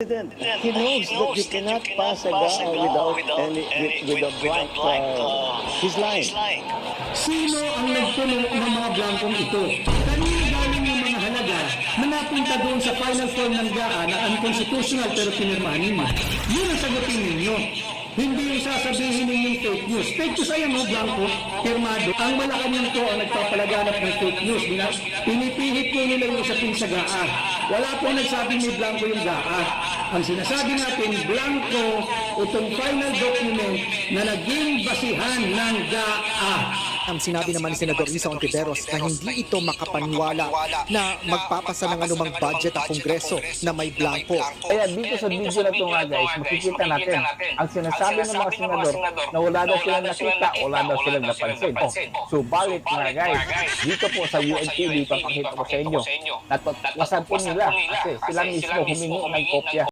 President, he knows that you cannot pass a GAA with a blank his line. Sino ang nagpuno ng mga blankong ito? Kanino galing yung mga halaga na napunta doon sa final form ng GAA na unconstitutional pero pinirmahan ninyo? Yun ang sagutin ninyo. Hindi yung sasabihin ninyong fake news. Fake news ay ano, blanco, pirmado. Ang Malacanang po ang nagpapalaganap ng fake news. Pinipihit po nila yung usapin sa GAA. Wala po nagsabing may blanco yung GAA. Ang sinasabi natin, blanco, itong final document na naging basihan ng GAA. Ang sinabi naman ni Senador Risa Hontiveros na hindi ito makapaniwala na magpapasa ng anumang budget ang Kongreso na may blanco. Kaya dito sa video na ito nga guys, makikita natin ang sinasabi ng mga senador na wala daw silang nakita, wala daw silang napansin. Subalit nga guys, dito po sa UNTV, papakita ko sa inyo, natutwasan po nila kasi sila mismo humingi ng kopya.